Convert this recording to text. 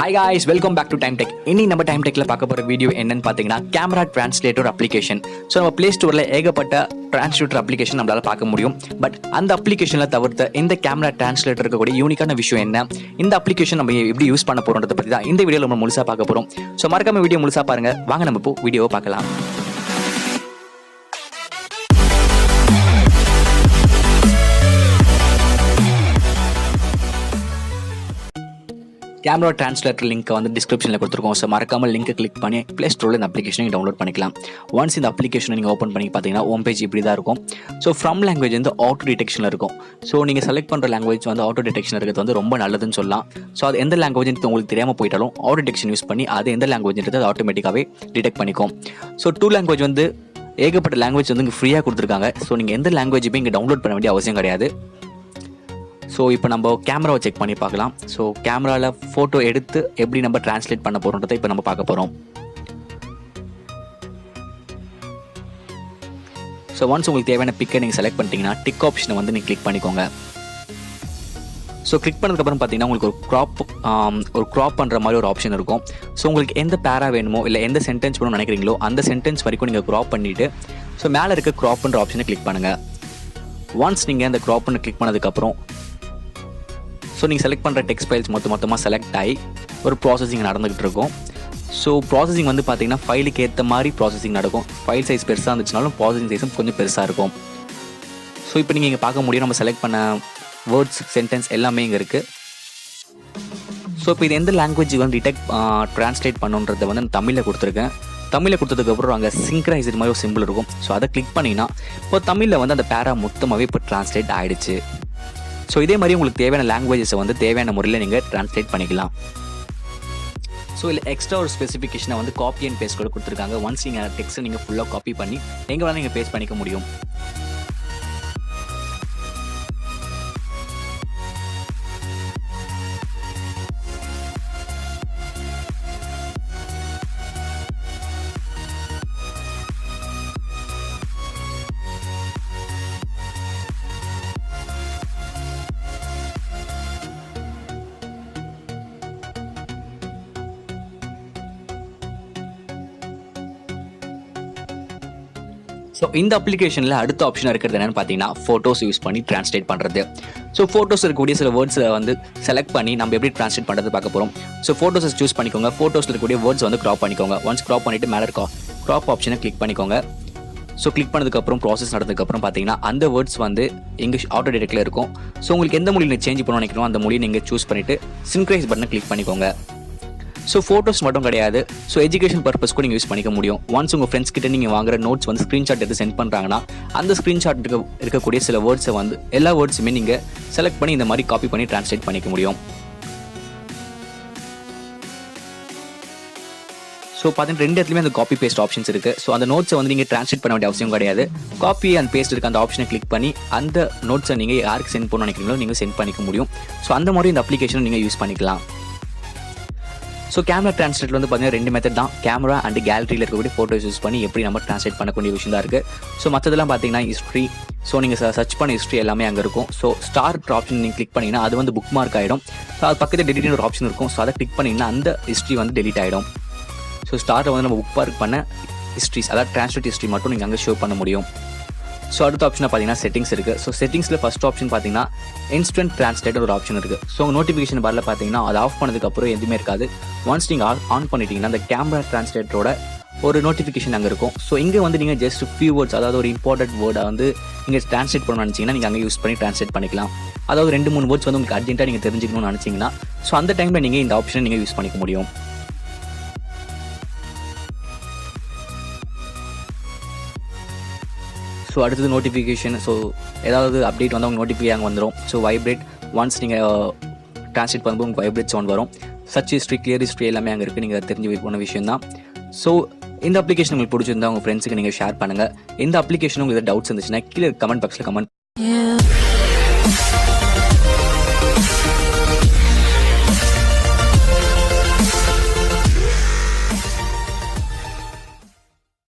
Hi guys, welcome back to Time Tech. இன்னைக்கு நம்ம Time Techல பார்க்க போற வீடியோ என்னன்னு பாத்தீங்கன்னா Camera Translator அப்ளிகேஷன். ஸோ நம்ம Play Storeல ஏகப்பட்ட டிரான்ஸ்லேட்டர் அப்ளிகேஷன் நம்மளால பார்க்க முடியும். பட் அந்த அப்ளிகேஷன்ல தவிர்த்து இந்த Camera Translator இருக்கக்கூடிய யூனிக்கான விஷயம் என்ன, இந்த அப்ளிகேஷன் நம்ம எப்படி யூஸ் பண்ண போறோம்ன்றத பத்தி தான் இந்த வீடியோல நம்ம முழுசா பார்க்க போறோம். ஸோ மறக்காம வீடியோ முழுசா பாருங்க. வாங்க நம்ம இப்போ வீடியோவை பார்க்கலாம். கேமரா டிரான்ஸ்லேட்டர் லிங்க் வந்து டிஸ்கிரிப்ஷனில் கொடுத்துருக்கோம். ஸோ மறக்காமல் லிங்க் கிளிக் பண்ணி ப்ளே ஸ்டோரில் இந்த அப்ளிகேஷனை டவுன்லோட் பண்ணிக்கலாம். ஒன்ஸ் இந்த அப்ளிகேஷனை நீங்கள் ஓப்பன் பண்ணி பார்த்தீங்கன்னா ஹோம் பேஜ் இப்படி தான் இருக்கும். ஸோ ஃப்ரம் லாங்குவேஜ் வந்து ஆட்டோ டிடெக்ஷனில் இருக்கும். ஸோ நீங்கள் செலக்ட் பண்ணுற லாங்குவேஜ் வந்து ஆட்டோ டிடெக்ஷன் இருக்கிறது வந்து ரொம்ப நல்லதுன்னு சொல்லலாம். ஸோ அது எந்த லாங்குவேஜ் உங்களுக்கு தெரியாமல் போயிட்டாலும் ஆட்டோ டிடெக்ஷன் யூஸ் பண்ணி அது எந்த லாங்குவேஜ்ன்றது அது ஆட்டோமேட்டிக்காகவே டிடெக்ட் பண்ணிக்கும். ஸோ 2 லாங்குவேஜ் வந்து ஏகப்பட்ட லாங்குவேஜ் வந்து இங்கே ஃப்ரீயாக கொடுத்துருக்காங்க. ஸோ நீங்கள் எந்த லாங்குவேஜுமே இங்கே டவுன்லோட் பண்ண வேண்டிய அவசியம் கிடையாது. ஸோ இப்போ நம்ம கேமராவை செக் பண்ணி பார்க்கலாம். ஸோ கேமராவில் ஃபோட்டோ எடுத்து எப்படி நம்ம டிரான்ஸ்லேட் பண்ண போகிறோன்றதை இப்போ நம்ம பார்க்க போகிறோம். ஸோ ஒன்ஸ் உங்களுக்கு தேவையான பிக்கை நீங்கள் செலக்ட் பண்ணிட்டீங்கன்னா டிக் ஆப்ஷனை வந்து நீங்கள் கிளிக் பண்ணிக்கோங்க. ஸோ கிளிக் பண்ணதுக்கப்புறம் பார்த்தீங்கன்னா உங்களுக்கு ஒரு க்ராப் பண்ணுற மாதிரி ஒரு ஆப்ஷன் இருக்கும். ஸோ உங்களுக்கு எந்த பேரா வேணுமோ இல்லை எந்த சென்டென்ஸ் வேணும்னு நினைக்கிறீங்களோ அந்த சென்டென்ஸ் வரைக்கும் நீங்கள் க்ராப் பண்ணிவிட்டு ஸோ மேலே இருக்க க்ராப் பண்ணுற ஆப்ஷனை கிளிக் பண்ணுங்கள். ஒன்ஸ் நீங்கள் அந்த க்ராப் பண்ணி கிளிக் பண்ணதுக்கப்புறம் ஸோ நீங்கள் செலக்ட் பண்ணுற டெக்ஸ்ட் ஃபைல்ஸ் மொத்தமாக செலக்ட் ஆகி ஒரு ப்ராசஸிங் நடந்துகிட்டு இருக்கும். ஸோ ப்ராசஸிங் வந்து பார்த்தீங்கன்னா ஃபைலுக்கு ஏற்ற மாதிரி ப்ராசஸிங் நடக்கும். ஃபைல் சைஸ் பெருசாக இருந்துச்சுனாலும் ப்ராசஸிங் சைஸும் கொஞ்சம் பெருசாக இருக்கும். ஸோ இப்போ நீங்கள் இங்கே பார்க்க முடியும் நம்ம செலக்ட் பண்ண வேர்ட்ஸ் சென்டென்ஸ் எல்லாமே இங்கே இருக்குது. ஸோ இப்போ இது எந்த லாங்குவேஜ் வந்து ட்ரான்ஸ்லேட் பண்ணுன்றதை வந்து நான் தமிழில் கொடுத்துருக்கேன். தமிழில் கொடுத்ததுக்கப்புறம் அங்கே சிங்க்ரைஸ் மாதிரி ஒரு சிம்பிள் இருக்கும். ஸோ அதை கிளிக் பண்ணிங்கன்னா இப்போ தமிழில் வந்து அந்த பேரா மொத்தமாகவே இப்போ ட்ரான்ஸ்லேட் ஆகிடுச்சு. ஸோ இதே மாதிரி உங்களுக்கு தேவையான லாங்குவேஜஸை வந்து தேவையான முறையில் நீங்கள் ட்ரான்ஸ்லேட் பண்ணிக்கலாம். ஸோ இல்லை எக்ஸ்ட்ரா ஒரு ஸ்பெசிஃபிகேஷனை வந்து காப்பி அண்ட் பேஸ்ட் கூட கொடுத்துருக்காங்க. ஒன்ஸ் நீங்கள் டெக்ஸ்ட்டை நீங்கள் ஃபுல்லாக காப்பி பண்ணி எங்கே வேணால் நீங்கள் பேஸ்ட் பண்ணிக்க முடியும். ஸோ இந்த அப்ளிகேஷனில் அடுத்த ஆப்ஷன் இருக்கிறது என்னென்னு பார்த்தீங்கன்னா ஃபோட்டோஸ் யூஸ் பண்ணி ட்ரான்ஸ்லேட் பண்ணுறது. ஸோ ஃபோட்டோஸ் இருக்கக்கூடிய சில வேர்ட்ஸை வந்து செலக்ட் பண்ணி நம்ம எப்படி ட்ரான்ஸ்லேட் பண்ணுறது பார்க்க போகிறோம். ஸோ ஃபோட்டோஸை சூஸ் பண்ணிக்கோங்க. ஃபோட்டோஸில் இருக்கக்கூடிய வேர்ட்ஸ் வந்து க்ராப் பண்ணிக்கோங்க. ஒன்ஸ் க்ராப் பண்ணிவிட்டு மேலே இருக்க க்ராப் ஆப்ஷனை கிளிக் பண்ணிக்கோங்க. ஸோ கிளிக் பண்ணதுக்கப்புறம் ப்ராசஸ் நடந்ததுக்கப்புறம் பார்த்தீங்கன்னா அந்த வேர்ட்ஸ் வந்து இங்கிலீஷ் ஆட்டோ டிடெக்டில் இருக்கும். ஸோ உங்களுக்கு எந்த மொழியில் சேஞ்ச் பண்ண நினைக்கிறோம் அந்த மொழியை நீங்கள் சூஸ் பண்ணிவிட்டு சின்க்ரைஸ் பட்டனை கிளிக் பண்ணிக்கோங்க. ஸோ ஃபோட்டோஸ் மட்டும் கிடையாது, ஸோ எஜுகேஷன் பர்பஸ்க்கு நீங்கள் யூஸ் பண்ணிக்க முடியும். ஒன்ஸ் உங்கள் ஃப்ரெண்ட்ஸ் கிட்ட நீங்கள் வாங்குற நோட்ஸ் வந்து ஸ்க்ரீன்ஷாட் எடுத்து சென்ட் பண்ணுறாங்கன்னா அந்த ஸ்க்ரீன்ஷாட் இருக்கக்கூடிய சில வேர்ட்ஸை வந்து எல்லா வேர்ட்ஸுமே நீங்கள் செலக்ட் பண்ணி இந்த மாதிரி காப்பி பண்ணி ட்ரான்ஸ்லேட் பண்ணிக்க முடியும். ஸோ பார்த்தீங்கன்னா 2 இடத்துலையுமே அந்த காப்பி பேஸ்ட் ஆப்ஷன்ஸ் இருக்குது. ஸோ அந்த நோட்ஸை வந்து நீங்கள் ட்ரான்ஸ்லேட் பண்ண வேண்டிய அவசியம் கிடையாது. காப்பி அண்ட் பேஸ்ட் இருக்க அந்த ஆப்ஷனை கிளிக் பண்ணி அந்த நோட்ஸை நீங்கள் யாருக்கு சென்ட் பண்ண நினைக்கிறீங்களோ நீங்கள் சென்ட் பண்ணிக்க முடியும். ஸோ அந்த மாதிரி இந்த அப்ளிகேஷனை நீங்கள் யூஸ் பண்ணிக்கலாம். ஸோ கேமரா டிரான்ஸ்லேட்டர் வந்து பார்த்தீங்கன்னா 2 மெத்தட் தான். கேமரா அண்ட் கேலரியில் இருக்கக்கூடிய ஃபோட்டோஸ் யூஸ் பண்ணி எப்படி நம்ம ட்ரான்ஸ்லேட் பண்ணக்கூடிய விஷயம் தான் இருக்குது. ஸோ மற்றதெல்லாம் பார்த்தீங்கன்னா ஹிஸ்ட்ரி, ஸோ நீங்கள் சர்ச் பண்ண ஹிஸ்ட்ரி எல்லாமே அங்கே இருக்கும். ஸோ ஸ்டார்ட் ஆப்ஷன் நீங்கள் கிளிக் பண்ணிங்கன்னா அது வந்து புக் மார்க் ஆகிடும். ஸோ அது பக்கத்தில் டெலிட்னு ஒரு ஆப்ஷன் இருக்கும். ஸோ அதை கிளிக் பண்ணிங்கன்னா அந்த ஹிஸ்ட்ரி வந்து டெலிட் ஆகிடும். ஸோ ஸ்டார்ட்டை வந்து நம்ம புக் மார்க் பண்ண ஹிஸ்ட்ரிஸ், அதாவது ட்ரான்ஸ்லேட் ஹிஸ்ட்ரி மட்டும் நீங்கள் அங்கே ஷோ பண்ண முடியும். ஸோ அடுத்த ஆப்ஷனாக பார்த்தீங்கன்னா செட்டிங்ஸ் இருக்குது. ஸோ செட்டிங்ஸில் ஃபஸ்ட் ஆப்ஷன் பார்த்தீங்கன்னா இன்ஸ்டன்ட் ட்ரான்ஸ்லேட்டர் ஒரு ஆப்ஷன் இருக்குது. ஸோ நோட்டிஃபிகேஷன் பாரில் பார்த்தீங்கன்னா அது ஆஃப் பண்ணதுக்கப்புறம் எதுவுமே இருக்காது. ஒன்ஸ் நீங்கள் ஆன் பண்ணிட்டீங்கன்னா அந்த கேமரா டிரான்ஸ்லேட்டரோட ஒரு நோட்டிஃபிகேஷன் அங்கே இருக்கும். ஸோ இங்கே வந்து நீங்கள் ஜஸ்ட் ஃபியூ வேர்ட்ஸ், அதாவது ஒரு இம்பார்ட்டன்ட் வேர்டை வந்து நீங்கள் ட்ரான்ஸ்லேட் பண்ணணும்னு நினச்சிங்கன்னா நீங்கள் அங்கே யூஸ் பண்ணி ட்ரான்ஸ்லேட் பண்ணிக்கலாம். அதாவது 2-3 வேர்ட்ஸ் வந்து உங்களுக்கு அர்ஜென்ட்டாக நீங்கள் தெரிஞ்சுக்கணும்னு நினச்சிங்கன்னா ஸோ அந்த டைமில் நீங்கள் இந்த ஆப்ஷனை நீங்கள் யூஸ் பண்ணிக்க முடியும். ஸோ அடுத்தது நோட்டிஃபிகேஷன். ஸோ ஏதாவது அப்டேட் வந்து அவங்க நோட்டிஃபை அங்கே வந்துடும். ஸோ வைப்ரேட், ஒன்ஸ் நீங்கள் ட்ரான்ஸ்லேட் பண்ணும்போது உங்களுக்கு வைப்ரேட் சவுண்ட் வரும். சர்ச் ஹிஸ்ட்ரி, கிளியர் ஹிஸ்ட்ரி எல்லாமே அங்கே இருக்குது. நீங்கள் தெரிஞ்சு போன விஷயம் தான். ஸோ இந்த அப்ளிகேஷன் உங்களுக்கு பிடிச்சிருந்தா உங்கள் ஃப்ரெண்ட்ஸுக்கு நீங்கள் ஷேர் பண்ணுங்கள். இந்த அப்ளிகேஷன் உங்களுக்கு டவுட்ஸ் இருந்துச்சுன்னா கீழே கமெண்ட் பாக்ஸில் கமெண்ட்